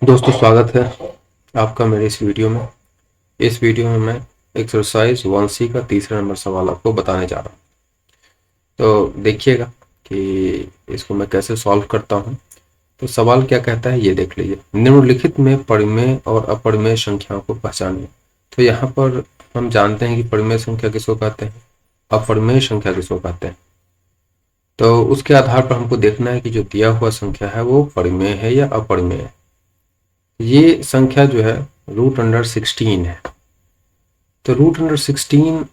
दोस्तों, स्वागत है आपका मेरे इस वीडियो में। इस वीडियो में मैं एक्सरसाइज 1C का तीसरा नंबर सवाल आपको बताने जा रहा हूँ। तो देखिएगा कि इसको मैं कैसे सॉल्व करता हूँ। तो सवाल क्या कहता है ये देख लीजिए। निम्नलिखित में परिमेय और अपरिमेय संख्याओं को पहचानिए। तो यहाँ पर हम जानते हैं कि परिमेय संख्या किसको कहते हैं, अपरिमेय संख्या किसको कहते हैं। तो उसके आधार पर हमको देखना है कि जो दिया हुआ संख्या है वो परिमेय है या अपरिमेय है। ये संख्या जो है √16 है। तो √16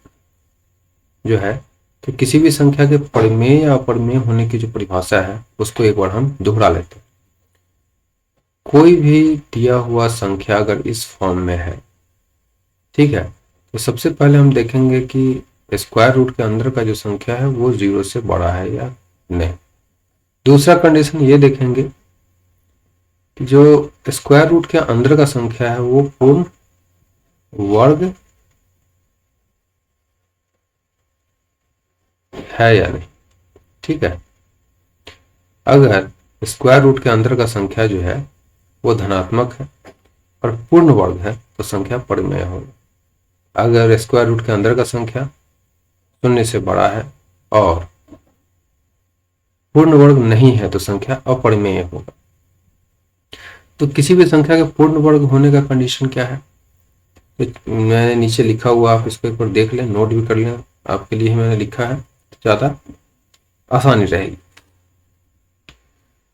जो है, तो किसी भी संख्या के परिमेय या अपरिमेय होने की जो परिभाषा है उसको एक बार हम दोहरा लेते हैं। कोई भी दिया हुआ संख्या अगर इस फॉर्म में है, ठीक है, तो सबसे पहले हम देखेंगे कि स्क्वायर रूट के अंदर का जो संख्या है वो 0 से बड़ा है या नहीं। दूसरा कंडीशन ये देखेंगे कि जो स्क्वायर रूट के अंदर का संख्या है वो पूर्ण वर्ग है या नहीं। ठीक है, अगर स्क्वायर रूट के अंदर का संख्या जो है वो धनात्मक है और पूर्ण वर्ग है तो संख्या परिमेय होगा। अगर स्क्वायर रूट के अंदर का संख्या 0 से बड़ा है और पूर्ण वर्ग नहीं है तो संख्या अपरिमेय होगा। तो किसी भी संख्या के पूर्ण वर्ग होने का कंडीशन क्या है, तो मैंने नीचे लिखा हुआ, आप इसको एक बार देख लें, नोट भी कर लें, आपके लिए मैंने लिखा है, ज़्यादा आसानी रहेगी।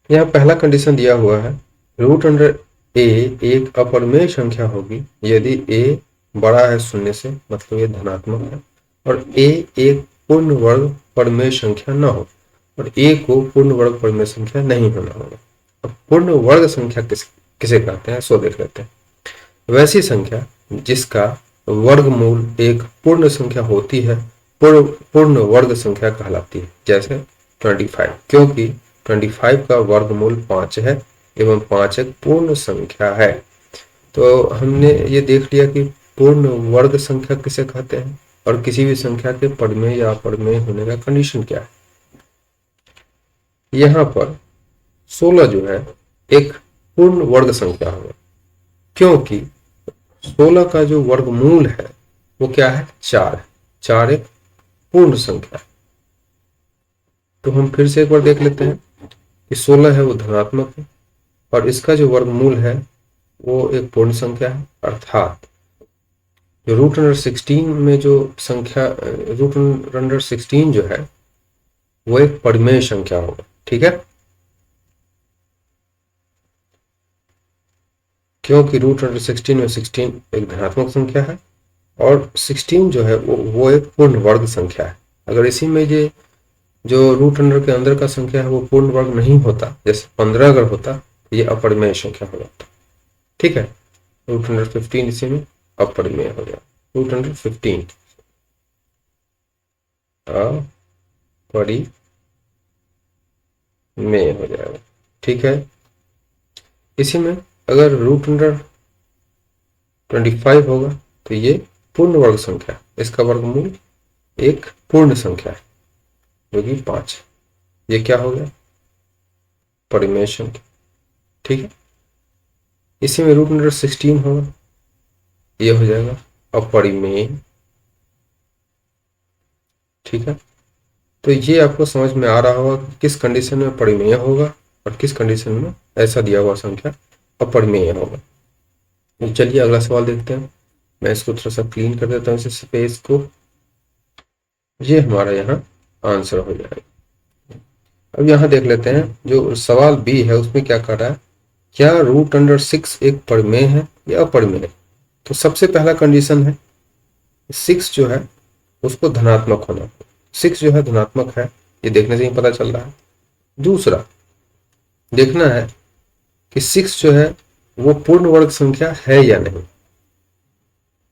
यहाँ पहला कंडीशन दिया हुआ है, √a एक अपरिमेय संख्या होगी यदि a बड़ा है 0 से, मतलब ये धनात्मक है, और a एक पूर्ण वर्ग परिमेय संख्या न हो और a को पूर्ण वर्ग परिमेय संख्या नहीं होना होगा। अब पूर्ण वर्ग संख्या किसे कहते हैं सो देख लेते हैं। वैसी संख्या जिसका वर्गमूल एक पूर्ण संख्या होती है पूर्ण वर्ग संख्या कहलाती है, जैसे 25, क्योंकि 25 का वर्गमूल 5 है एवं 5 एक पूर्ण संख्या है। तो हमने ये देख लिया कि पूर्ण वर्ग संख्या किसे कहते हैं और किसी भी संख्या के परिमेय या अपरिमेय होने का कंडीशन क्या है। यहाँ पर 16 जो है एक पूर्ण वर्ग संख्या होगा, क्योंकि 16 का जो वर्गमूल है वो क्या है, 4 है। 4 एक पूर्ण संख्या है। तो हम फिर से एक बार देख लेते हैं कि 16 है वो धनात्मक है और इसका जो वर्गमूल है वो एक पूर्ण संख्या है, अर्थात जो √16 में जो संख्या √16 जो है वो एक परिमेय संख्या होगा। ठीक है, क्योंकि √16 में 16 एक धनात्मक संख्या है और 16 जो है वो एक पूर्ण वर्ग संख्या है। अगर इसी में ये जो रूट अंडर के अंदर का संख्या है वो पूर्ण वर्ग नहीं होता, जैसे 15 अगर होता तो ये अपरिमेय संख्या हो जाता। ठीक है, √15 इसी में अपरिमेय हो जाए, √15 अपरिमेय हो जाएगा। ठीक है, इसी में अगर √25 होगा तो ये पूर्ण वर्ग संख्या है, इसका वर्गमूल एक पूर्ण संख्या है जो कि 5। ये क्या हो गया, परिमेय संख्या। ठीक है, इसी में √16 होगा, ये हो जाएगा अपरिमेय। ठीक है, तो ये आपको समझ में आ रहा होगा कि किस कंडीशन में परिमेय होगा और किस कंडीशन में ऐसा दिया हुआ संख्या अपरिमेय होगा। तो चलिए अगला सवाल देखते हैं। मैं इसको थोड़ा सा क्लीन कर देता हूँ, इस स्पेस को। ये हमारा यहाँ आंसर हो जाएगा। अब यहाँ देख लेते हैं जो सवाल बी है उसमें क्या कर रहा है, क्या √6 एक परिमेय है या अपरिमेय। तो सबसे पहला कंडीशन है 6 जो है उसको धनात्मक होना। 6 जो है धनात्मक है, ये देखने से ही पता चल रहा है। दूसरा देखना है कि 6 जो है वो पूर्ण वर्ग संख्या है या नहीं।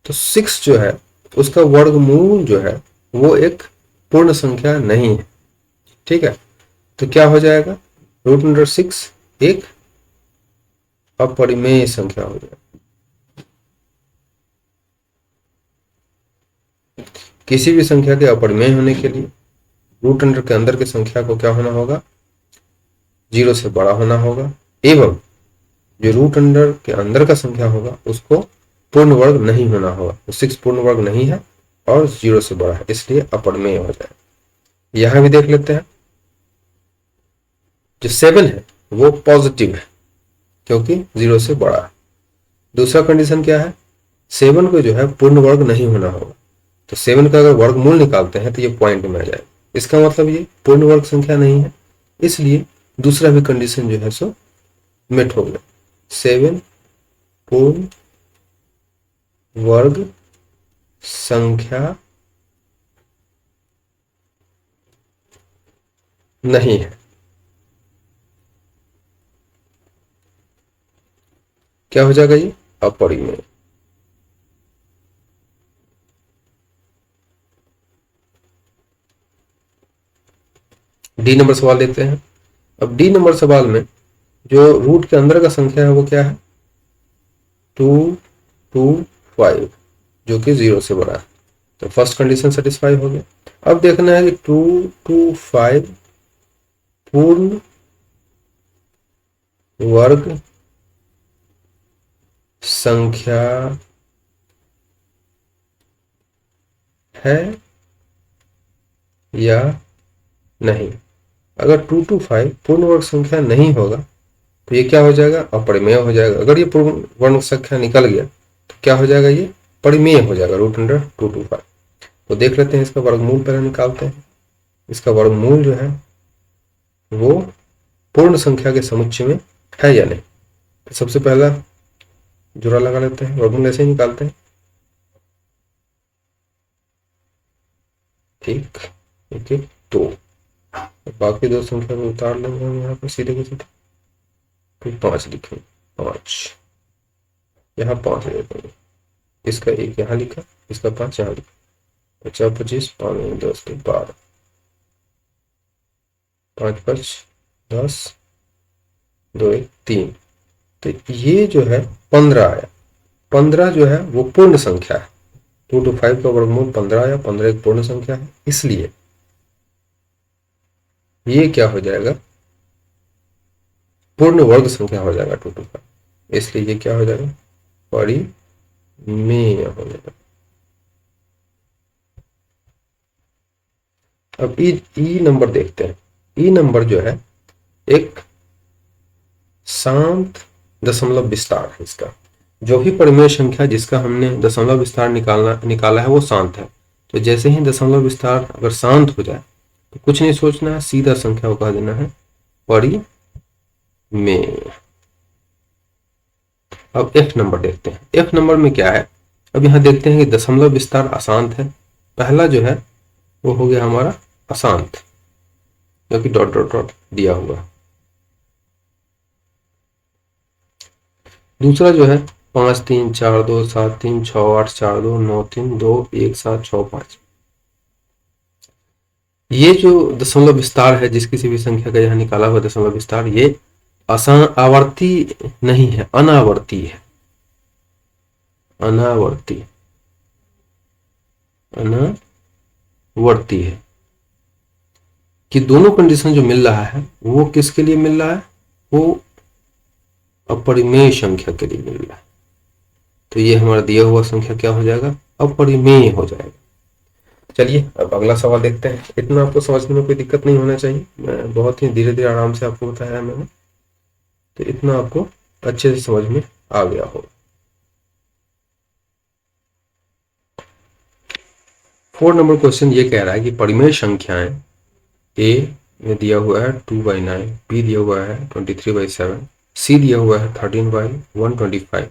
तो 6 जो है उसका वर्गमूल जो है वो एक पूर्ण संख्या नहीं है। ठीक है, तो क्या हो जाएगा, √6 एक अपरिमेय संख्या हो जाएगा। किसी भी संख्या के अपरिमेय होने के लिए रूट अंडर के अंदर की संख्या को क्या होना होगा, 0 से बड़ा होना होगा एवं जो रूट अंडर के अंदर का संख्या होगा उसको पूर्ण वर्ग नहीं होना होगा। तो 6 पूर्ण वर्ग नहीं है और 0 से बड़ा है, इसलिए अपरिमेय हो जाए। यहां भी देख लेते हैं, जो 7 है वो पॉजिटिव है क्योंकि 0 से बड़ा है। दूसरा कंडीशन क्या है, 7 को जो है पूर्ण वर्ग नहीं होना होगा। तो 7 का अगर वर्गमूल निकालते हैं तो ये पॉइंट में आ जाएगा, इसका मतलब ये पूर्ण वर्ग संख्या नहीं है, इसलिए दूसरा भी कंडीशन जो है सो मेट हो गया। 7 पूर्ण वर्ग संख्या नहीं है। क्या हो जाएगा ये, अपरिमेय। डी नंबर सवाल देखते हैं। अब डी नंबर सवाल में जो रूट के अंदर का संख्या है वो क्या है, 225, जो कि 0 से बड़ा है। तो फर्स्ट कंडीशन सेटिस्फाई हो गया। अब देखना है कि 225 पूर्ण वर्ग संख्या है या नहीं। अगर 225 पूर्ण वर्ग संख्या नहीं होगा तो ये क्या हो जाएगा, अपरिमेय हो जाएगा। अगर ये पूर्ण वर्ग संख्या निकल गया तो क्या हो जाएगा, ये परिमेय हो जाएगा, रूट अंडर 225। तो देख लेते हैं, इसका वर्गमूल पहले निकालते हैं। इसका वर्गमूल जो है वो पूर्ण संख्या के समुच्चय में है या नहीं। तो सबसे पहला जोड़ा लगा लेते हैं, वर्गमूल ऐसे ही निकालते हैं। एक एक एक दो, बाकी दो संख्या को उतार लेंगे हम यहाँ पर सीधे के सीधे, फिर 5 लिखेंगे, 5 यहाँ 5 ले देंगे। इसका 1 यहाँ लिखा, इसका 5 यहाँ लिखा, 50 25 5 10 12, 5 5 10 2 1 3। तो ये जो है 15 आया। 15 जो है वो पूर्ण संख्या है। 225 का वर्गमूल 15 आया, 15 एक पूर्ण संख्या है, इसलिए ये क्या हो जाएगा, पूर्ण वर्ग संख्या हो जाएगा 225, इसलिए ये क्या हो जाएगा, परिमेय हो जाएगा। अब ई नंबर देखते हैं। ई नंबर जो है एक शांत दशमलव विस्तार है। इसका जो भी परिमेय संख्या जिसका हमने दशमलव विस्तार निकाला है वो शांत है। तो जैसे ही दशमलव विस्तार अगर शांत हो जाए तो कुछ नहीं सोचना है, सीधा संख्या को कह देना है परिमेय। अब एफ नंबर देखते हैं। एफ नंबर में क्या है, अब यहां देखते हैं कि दशमलव विस्तार अशांत है। पहला जो है वो हो गया हमारा अशांत, क्योंकि डॉट डॉट डॉट दिया हुआ। दूसरा जो है 5 3 4 2 7 3 6 8 4 2 9 3 2 1 7 6 5। ये जो दशमलव विस्तार है जिस किसी भी संख्या का यहाँ निकाला हुआ दशमलव विस्तार, ये आवर्ती नहीं है, अनावर्ती है। अनावर्ती अनावर्ती है कि दोनों कंडीशन जो मिल रहा है वो किसके लिए मिल रहा है, वो अपरिमेय संख्या के लिए मिल रहा है। तो ये हमारा दिया हुआ संख्या क्या हो जाएगा, अपरिमेय हो जाएगा। चलिए अब अगला सवाल देखते हैं। इतना आपको समझने में कोई दिक्कत नहीं होना चाहिए, मैं बहुत ही धीरे धीरे आराम से आपको बताया मैंने, तो इतना आपको अच्छे से समझ में आ गया होगा। 4 नंबर क्वेश्चन ये कह रहा है कि परिमेय संख्याएं ए में दिया हुआ है 2/9, बी दिया हुआ है 23/7, सी दिया हुआ है 13/125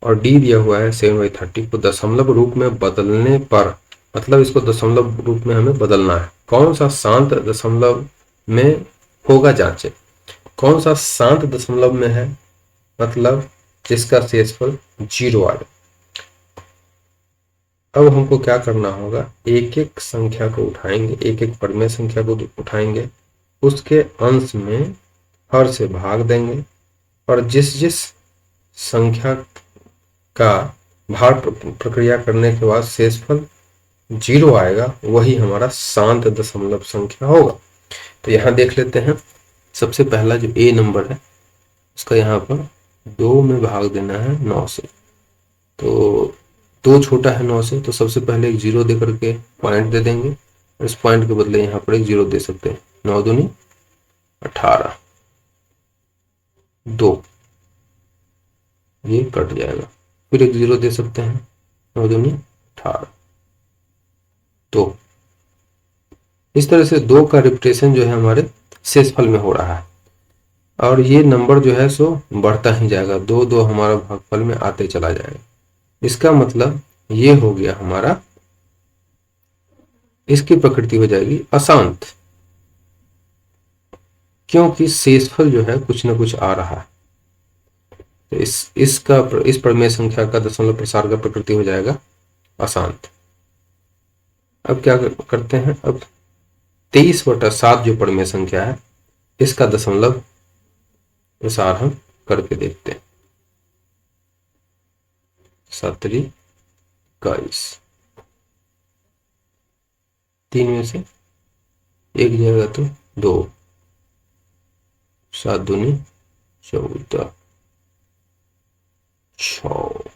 और डी दिया हुआ है 7/30 को दशमलव रूप में बदलने पर, मतलब इसको दशमलव रूप में हमें बदलना है, कौन सा शांत दशमलव में होगा जांचे। कौन सा शांत दशमलव में है, मतलब जिसका शेषफल 0 आए। अब हमको क्या करना होगा, एक एक संख्या को उठाएंगे, एक एक परिमेय संख्या को उठाएंगे, उसके अंश में हर से भाग देंगे और जिस जिस संख्या का भाग प्रक्रिया करने के बाद शेषफल 0 आएगा वही हमारा शांत दशमलव संख्या होगा। तो यहाँ देख लेते हैं, सबसे पहला जो ए नंबर है उसका यहाँ पर 2 में भाग देना है 9 से। तो 2 छोटा है 9 से, तो सबसे पहले एक 0 दे करके पॉइंट दे देंगे। इस पॉइंट के बदले यहाँ पर एक 0 दे सकते हैं। 9 दूनी 18, 2, ये कट जाएगा। फिर एक 0 दे सकते हैं। 9 दूनी 18, 2। इस तरह से 2 का रिपीटेशन जो है हमारे शेषफल में हो रहा है, और ये नंबर जो है सो बढ़ता ही जाएगा। 2 2 हमारा भागफल में आते चला जाएगा। इसका मतलब ये हो गया हमारा, इसकी प्रकृति हो जाएगी अशांत, क्योंकि शेषफल जो है कुछ ना कुछ आ रहा है। तो इस प्रमेय संख्या का दशमलव प्रसार का प्रकृति हो जाएगा अशांत। अब क्या करते हैं, अब 23/7 जो प्रमेय संख्या है, इसका दशमलव प्रसार हम करके देखते हैं। 7 21, 3 में से 1 जाएगा तो 2, 7 दूनी 14, 6,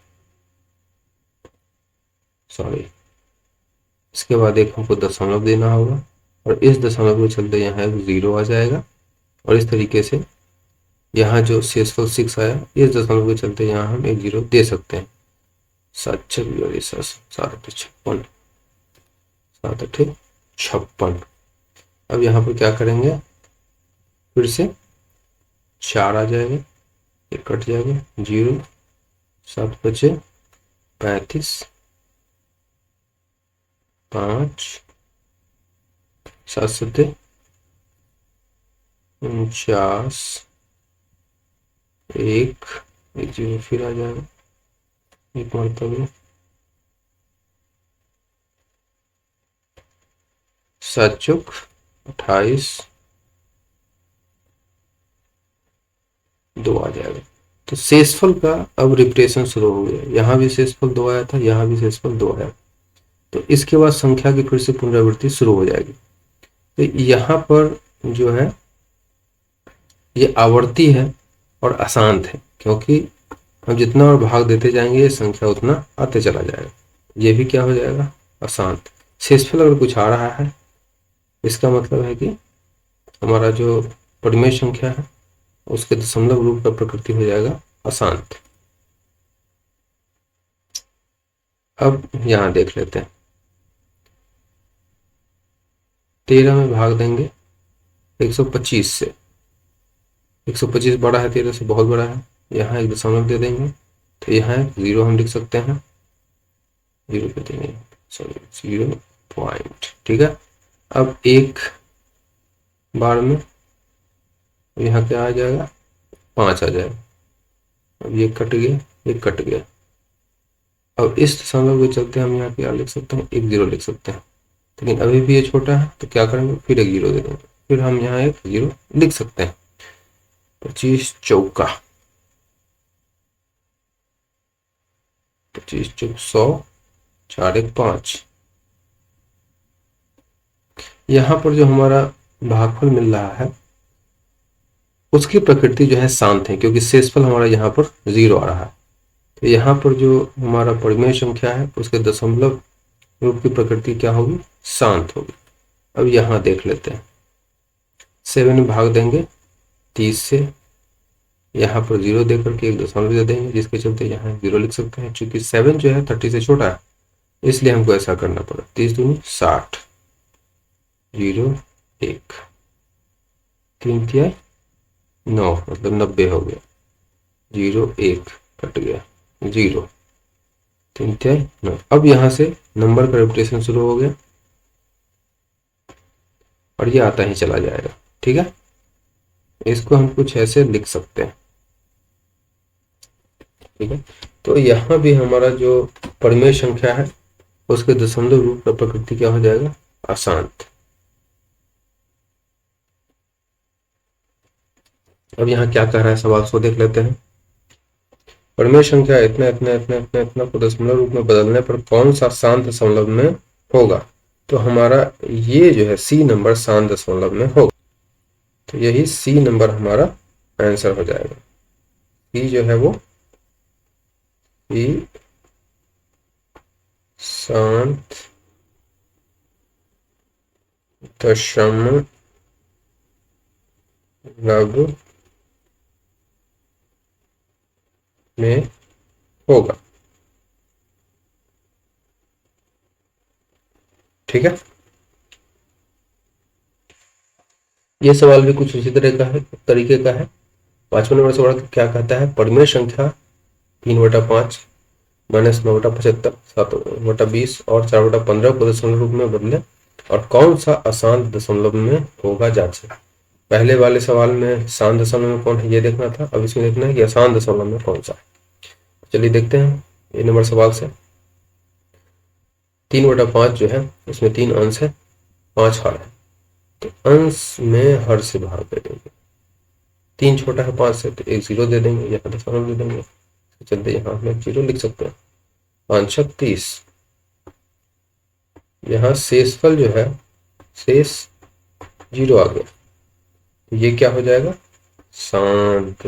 सॉरी। इसके बाद एक हमको दशमलव देना होगा, और इस दशमलव के चलते यहाँ एक 0 आ जाएगा, और इस तरीके से यहाँ जो शेषफल 6 आया, इस दशमलव के चलते यहाँ हम एक 0 दे सकते हैं। 7 26, 7 56, 7 56। अब यहाँ पर क्या करेंगे, फिर से 4 आ जाएगा, एक कट जाएगा, 0, 7 बचे 35, 5, 7 7 49, 1 0 फिर आ जाएगा, एक मरतबे 7 चौक 28, 2 आ जाएगा। तो शेषफल का अब रिपीटेशन शुरू हो गया। यहाँ भी शेषफल 2 आया था, यहाँ भी शेषफल 2 आया। तो इसके बाद संख्या की फिर से पुनरावृत्ति शुरू हो जाएगी। तो यहाँ पर जो है ये आवर्ती है और अशांत है, क्योंकि हम जितना और भाग देते जाएंगे ये संख्या उतना आते चला जाएगा। ये भी क्या हो जाएगा, अशांत। शेषफल अगर कुछ आ रहा है, इसका मतलब है कि हमारा जो परिमेय संख्या है उसके दशमलव रूप का प्रकृति हो जाएगा अशांत। अब यहाँ देख लेते हैं, 13 में भाग देंगे 125 से। 125 बड़ा है 13 से, बहुत बड़ा है। यहाँ एक दशमलव दे देंगे, तो यहाँ 0 हम लिख सकते हैं, 0 पे देंगे, सॉरी 0 पॉइंट, ठीक है। अब एक बार में यहाँ क्या आ जाएगा, 5 आ जाएगा। अब ये कट गया, ये कट गया। अब इस दशमलव के चलते हम यहाँ क्या लिख सकते हैं, एक 0 लिख सकते हैं। लेकिन अभी भी ये छोटा है, तो क्या करेंगे, फिर एक 0 दे देंगे, फिर हम यहाँ एक 0 लिख सकते हैं। 25 चौका 25 चौक 100, 4 1 5। यहाँ पर जो हमारा भागफल मिल रहा है उसकी प्रकृति जो है शांत है, क्योंकि शेषफल हमारा यहाँ पर 0 आ रहा है। तो यहाँ पर जो हमारा परिमेय संख्या है उसके दशमलव रूप की प्रकृति क्या होगी, शांत होगी। अब यहाँ देख लेते हैं, 7 में भाग देंगे 30 से, यहाँ पर 0 देकर के एक दशमलव दे देंगे, जिसके चलते यहाँ 0 लिख सकते हैं। चूंकि 7 जो है 30 से छोटा है, इसलिए हमको ऐसा करना पड़ा। 30 दूनी 60, 0 1, 3 तिया 9, मतलब 90 हो गया। 0 1 कट गया, 0 3 तिया 9। अब यहाँ से नंबर का रिपीटेशन शुरू हो गया, और ये आता ही चला जाएगा, ठीक है। इसको हम कुछ ऐसे लिख सकते हैं, ठीक है। तो यहाँ भी हमारा जो परिमेय संख्या है उसके दशमलव रूप का प्रकृति क्या हो जाएगा, अशांत। अब यहाँ क्या कह रहा है सवाल, को देख लेते हैं। परिमेय संख्या इतना इतना इतना इतना इतना को दशमलव रूप में बदलने पर कौन सा शांत दशमलव में होगा। तो हमारा ये जो है सी नंबर शांत दशमलव में होगा। तो यही सी नंबर हमारा आंसर हो जाएगा। ई जो है वो ई शांत दशमलव में होगा। ठीक है, ये सवाल भी कुछ उसी तरह का है, तरीके का है। 5वें नंबर सवाल क्या कहता है, परिमेय संख्या 3/5 माइनस 9/75 7/20 और 4/15 को दशमलव रूप में बदले और कौन सा अशांत दशमलव में होगा जांचे। पहले वाले सवाल में शांत दशमलव में कौन है ये देखना था, अब इसमें देखना है कि अशांत दशमलव में कौन सा है। चलिए देखते हैं ये नंबर सवाल से। 3/5 जो है उसमें 3 अंश है, 5 हर है, तो अंश में हर से भाग दे देंगे। 3 छोटा है 5 से, तो 1 0 दे देंगे, यहाँ दशमलव दे देंगे, चलते यहाँ हम 0 लिख सकते हैं। 5 30, यहाँ शेषफल जो है शेष 0 आ गया, तो ये क्या हो जाएगा, शांत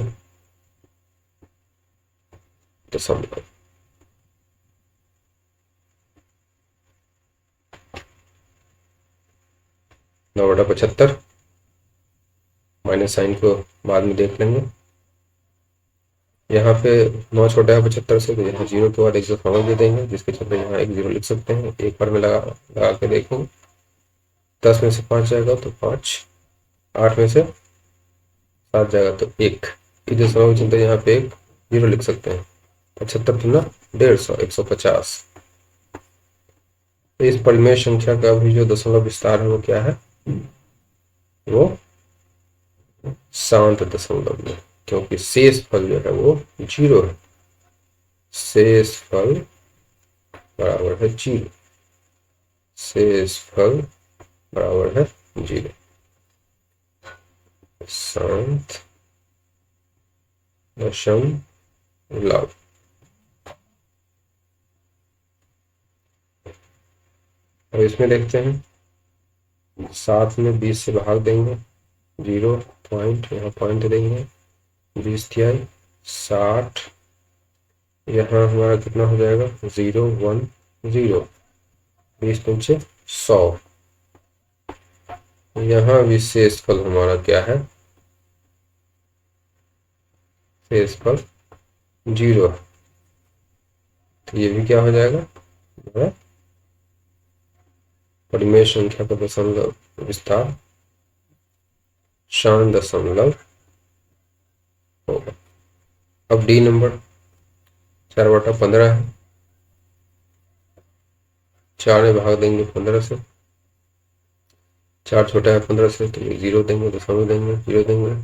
दशमलव। नौ बटा 75, माइनस साइन को बाद में देख लेंगे। यहाँ पे 9 छोटा है 75 से, तो यहाँ 0 के बाद 100 समझ दे देंगे, जिसके चलते यहाँ 1 0 लिख सकते हैं। एक बार में लगा के देखेंगे, 10 में से 5 जाएगा तो 5, 8 में से 7 जाएगा तो 1, इधर समय के चलते यहाँ पे 1 0 लिख सकते हैं। 75 गुना 150 150। तो इस परिमेय संख्या का भी जो दशमलव विस्तार है वो क्या है, वो शांत दशमलव में, क्योंकि शेष फल जो है वो 0 है। शेष फल बराबर है 0, शेष फल बराबर है 0। शांत दशमलव। अब इसमें देखते हैं, 7 में 20 से भाग देंगे, 0 पॉइंट, यहाँ पॉइंट दे देंगे, 20 तिहाई 60, यहाँ हमारा कितना हो जाएगा 0 1 0, 20 पंचे 100। यहाँ भी शेषफल हमारा क्या है, शेषफल 0 है, तो ये भी क्या हो जाएगा, परिमेय संख्या का दशमलव विस्तार शांत दशमलव होगा। अब डी नंबर 4/15 है, 4 में भाग देंगे 15 से, 4 छोटा है 15 से, तो 0 देंगे, दशमलव देंगे, 0 देंगे।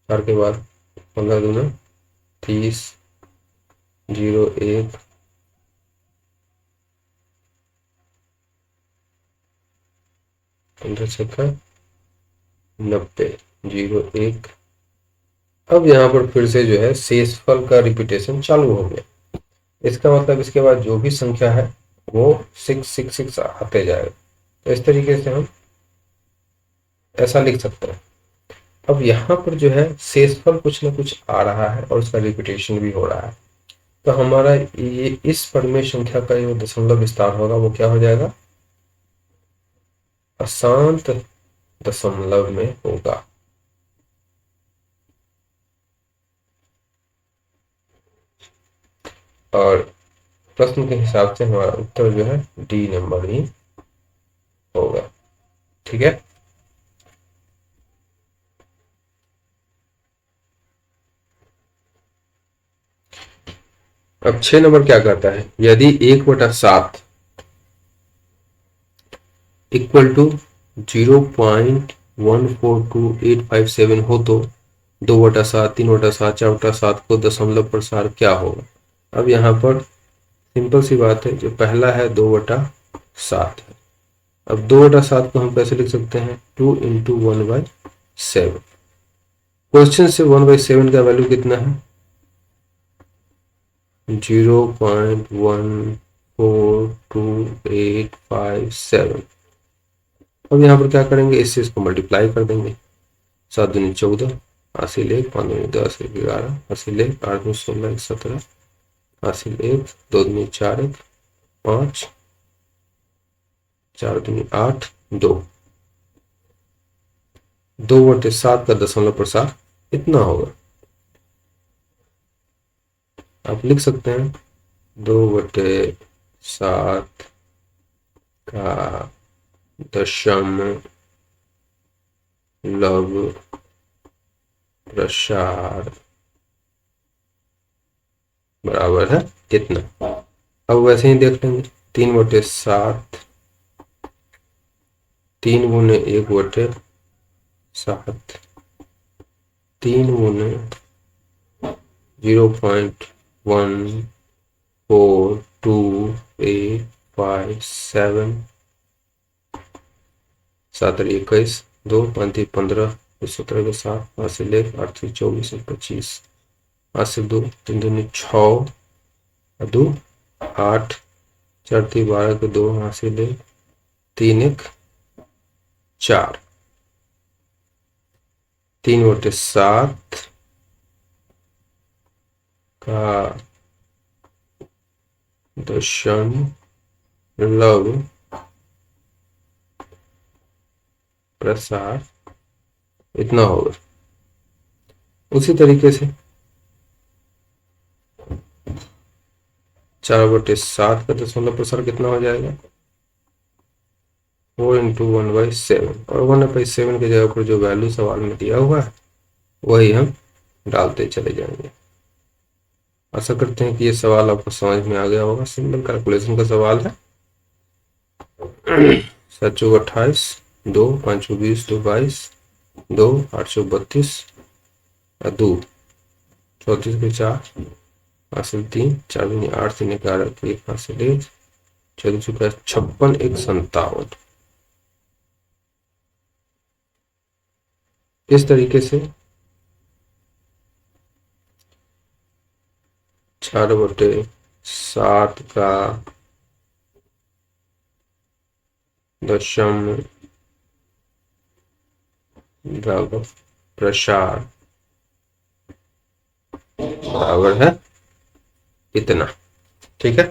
4 के बाद 15 दूना 30, 0 1, 15 छक्का 90, 0 1। अब यहाँ पर फिर से जो है शेषफल का रिपीटेशन चालू हो गया। इसका मतलब इसके बाद जो भी संख्या है वो 666 आते जाएगा। तो इस तरीके से हम ऐसा लिख सकते हैं। अब यहाँ पर जो है शेषफल कुछ ना कुछ आ रहा है और उसका रिपीटेशन भी हो रहा है, तो हमारा ये इस परिमेय संख्या का जो दशमलव विस्तार होगा वो क्या हो जाएगा, अशांत दशमलव में होगा। और प्रश्न के हिसाब से हमारा उत्तर जो है डी नंबर ही होगा। ठीक है, अब 6 नंबर क्या कहता है, यदि 1/7 इक्वल टू 0.142857 हो तो 2/7 3/7 4/7 को दशमलव प्रसार क्या होगा। अब यहाँ पर सिंपल सी बात है, जो पहला है 2/7 है। अब 2/7 को हम कैसे लिख सकते हैं, 2 × 1/7। क्वेश्चन से 1/7 का वैल्यू कितना है, 0.142857। अब यहाँ पर क्या करेंगे, इससे इसको मल्टीप्लाई कर देंगे, 7 दूनी 14, हासिल 1, 5 दूनी 10, 1 11, हासिल 1, 8 दूनी 16, 1 17, हासिल 1, 2 दूनी 4, 1 5, 4 दूनी 8, 2, 2/7 का दशमलव प्रसार इतना होगा। आप लिख सकते हैं 2/7 का दशमलव प्रसार बराबर है कितना। अब वैसे ही देख लेंगे 3/7, 3 गुने 1/7, 3 गुने 0.14285 7 21, 2 5 15, 17 के 7, 5 से 1, 8 से 24, 25, 8 से 2, 3 दूनी 6, 2 8, 4 3 12 के 2, हासिल 1, 3 1 4, 3/7 का दशमलव प्रसार इतना होगा। उसी तरीके से 4/7 का दशमलव प्रसार कितना हो जाएगा 4 × 1/7, और 1/7 की जगह पर जो वैल्यू सवाल में दिया हुआ है वही हम डालते चले जाएंगे। आशा करते हैं कि ये सवाल आपको समझ में आ गया होगा। सिंपल कैलकुलेशन का सवाल है। 7 चौक 28, 2 5 20, 2 22, 2 8 32, 2 34 के 4, हासिल 3, 4 दूनी 8, 3 11, 1 हासिल 1, 14 चौका 56, 1 57। इस तरीके से 4/7 का दशमलव प्रसार बराबर है इतना। ठीक है।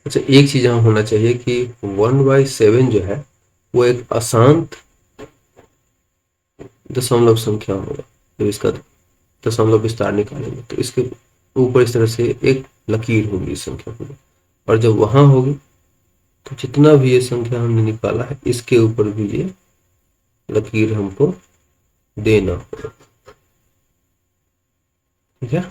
अच्छा, एक चीज यहाँ होना चाहिए कि 1/7 जो है वो एक अशांत दशमलव संख्या होगा। जब इसका दशमलव विस्तार निकालेंगे तो इसके ऊपर इस तरह से एक लकीर होगी इस संख्या पर, और जब वहां होगी तो जितना भी ये संख्या हमने निकाला है इसके ऊपर भी ये लकीर हमको देना होगा। ठीक है।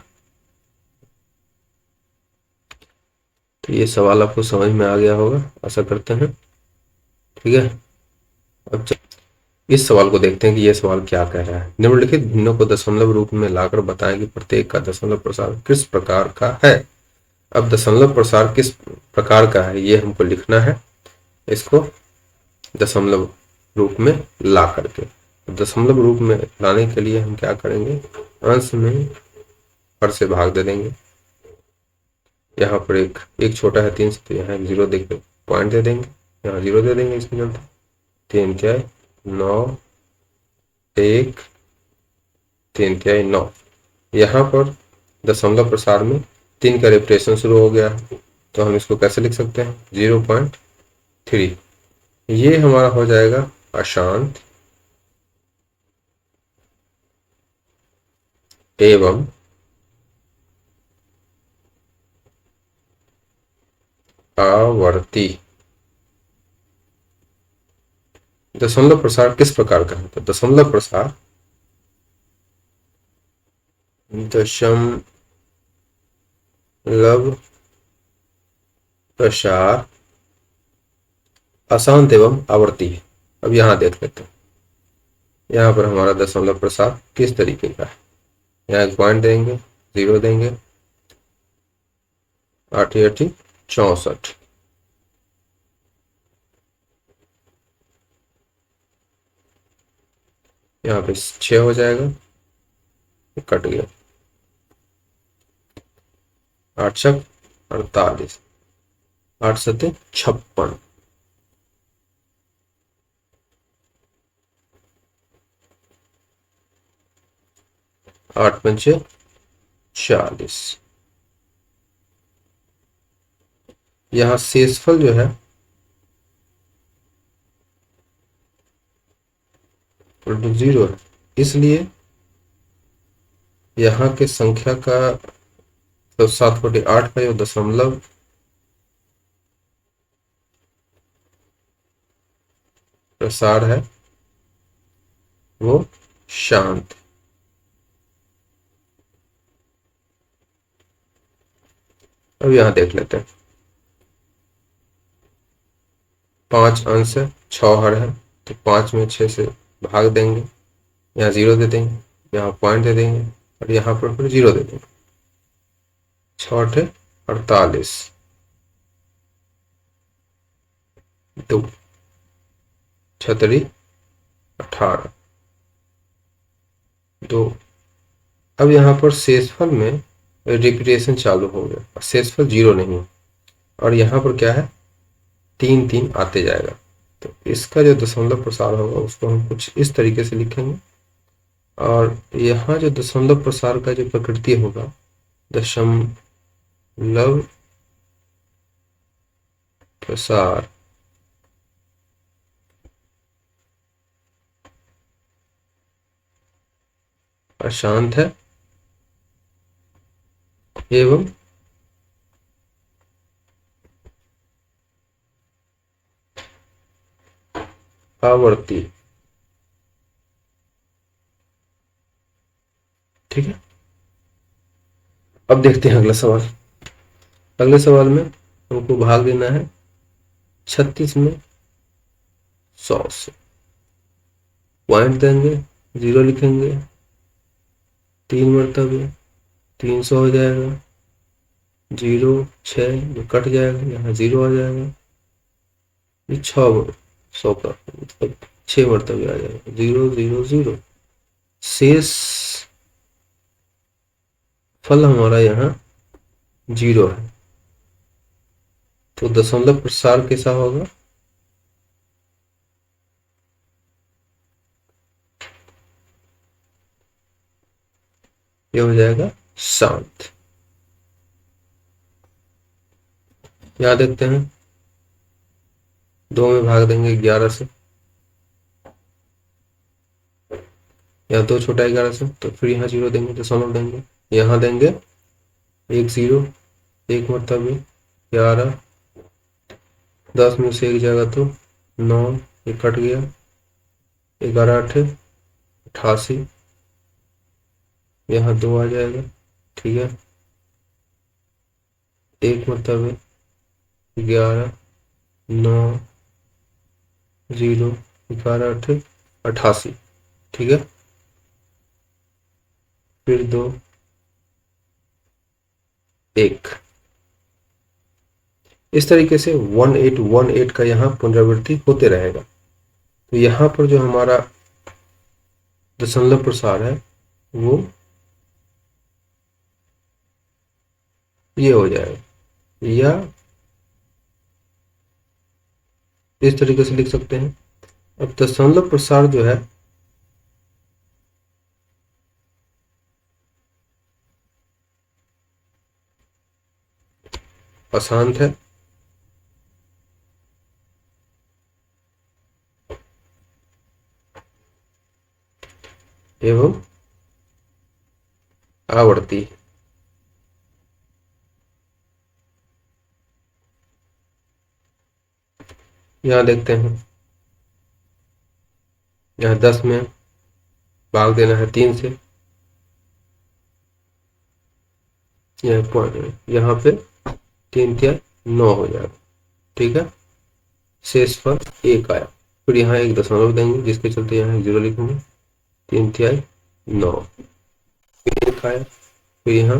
तो ये सवाल आपको समझ में आ गया होगा, आशा करते हैं। ठीक है। अब इस सवाल को देखते हैं कि यह सवाल क्या कह रहा है। निम्नलिखित भिन्नों को दशमलव रूप में लाकर बताएं कि प्रत्येक का दशमलव प्रसार किस प्रकार का है। अब दशमलव प्रसार किस प्रकार का है ये हमको लिखना है, इसको दशमलव रूप में ला करके। दशमलव रूप में लाने के लिए हम क्या करेंगे, अंश में पर से भाग दे देंगे। यहाँ पर एक छोटा है 3 से, तो यहाँ 0 देकर पॉइंट दे देंगे, यहाँ 0 दे देंगे इसके चलते। 3 क्या है 9, 1 3 क्या है 9। यहाँ पर दशमलव प्रसार में 3 का रिपीटेशन शुरू हो गया है, तो हम इसको कैसे लिख सकते हैं 0.3। ये हमारा हो जाएगा अशांत एवं आवर्ती। दशमलव प्रसार किस प्रकार का है, तो दशमलव प्रसार दशमलव प्रसार अशांत एवं आवर्ती है। अब यहां देख लेते हैं, यहाँ पर हमारा दशमलव प्रसार किस तरीके का है। यहाँ एक पॉइंट देंगे, 0 देंगे, 8 8 64, यहाँ पे 6 हो जाएगा, कट गया, 8 6 48, 8 7 56, 8 पंचे 40। यहाँ शेषफल जो है तो 0 है, इसलिए यहाँ के संख्या का तो 7/8 का जो दशमलव प्रसार है वो शांत। अब यहाँ देख लेते हैं, 5 अंश है, 6 हर है, तो 5 में 6 से भाग देंगे, यहाँ 0 दे देंगे, यहाँ पॉइंट दे देंगे और यहाँ पर फिर 0 दे देंगे। 6 48, 2 छतरी 18, 2। अब यहाँ पर शेषफल में रिपीटेशन चालू हो गया, शेषफल 0 नहीं है और यहाँ पर क्या है 3 3 आते जाएगा। तो इसका जो दशमलव प्रसार होगा उसको हम कुछ इस तरीके से लिखेंगे और यहाँ जो दशमलव प्रसार का जो प्रकृति होगा, दशमलव प्रसार अशांत है एवं आवर्ती। ठीक है, अब देखते हैं अगला सवाल। अगले सवाल में हमको भाग देना है 36 में 100 से, पॉइंट देंगे, 0 लिखेंगे, 3 मरतबे 300 हो जाएगा, 0 6 जो कट जाएगा, यहाँ 0 आ जाएगा, ये 6 का मतलब 6 मरतबे आ जाएगा, 0 0 0। शेष फल हमारा यहाँ 0 है, तो दशमलव प्रसार कैसा होगा, ये हो जाएगा शांत। यहाँ देखते हैं, 2 में भाग देंगे 11 से, या 2 छोटा 11 से, तो फिर यहाँ 0 देंगे, दशमलव देंगे, यहाँ देंगे 1 0, 1 मरतबे 11, 10 में से 1 जाएगा तो 9, ये कट गया, 11 8 88, यहाँ 2 आ जाएगा। ठीक है, 1 मरतबे 11 9 0 11 8 88। ठीक है, फिर 2 1। इस तरीके से 1818 का यहाँ पुनरावृत्ति होते रहेगा। तो यहाँ पर जो हमारा दशमलव प्रसार है वो ये हो जाएगा, या इस तरीके से लिख सकते हैं। अब दशमलव प्रसार जो है अशांत है एवं आवर्ती। यहाँ देखते हैं, यहाँ 10 में भाग देना है 3 से, यहाँ पे 3 3 9 हो जाएगा। ठीक है, शेषफल 1 आया, फिर यहाँ एक दशमलव देंगे जिसके चलते यहाँ 0 लिखेंगे, 3 3 9, फिर 1 आया, फिर यहाँ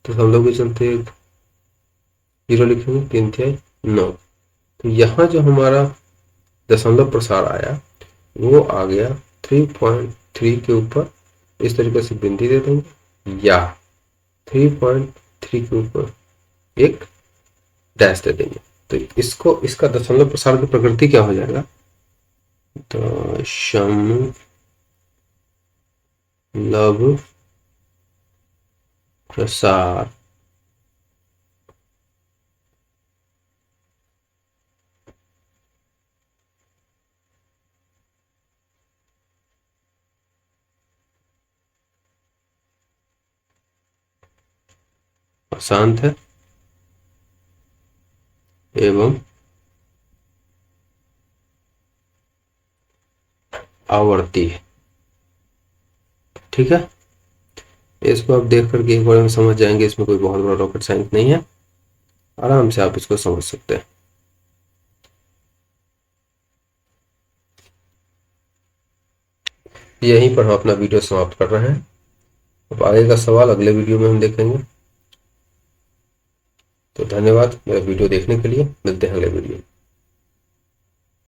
दशमलव के चलते 0 लिखेंगे, 3 3 9। तो यहाँ जो हमारा दशमलव प्रसार आया वो आ गया 3.3 के ऊपर, इस तरीके से बिंदी दे देंगे, या 3.3 के ऊपर एक डैश दे देंगे। तो इसको, इसका दशमलव प्रसार की प्रकृति क्या हो जाएगा, दशमलव प्रसार अशांत है एवं आवर्ती है। ठीक है, इसको आप देख करके एक बार में समझ जाएंगे, इसमें कोई बहुत बड़ा रॉकेट साइंस नहीं है, आराम से आप इसको समझ सकते हैं। यहीं पर हम अपना वीडियो समाप्त कर रहे हैं। अब आगे का सवाल अगले वीडियो में हम देखेंगे। तो धन्यवाद मेरा वीडियो देखने के लिए, मिलते हैं अगले वीडियो।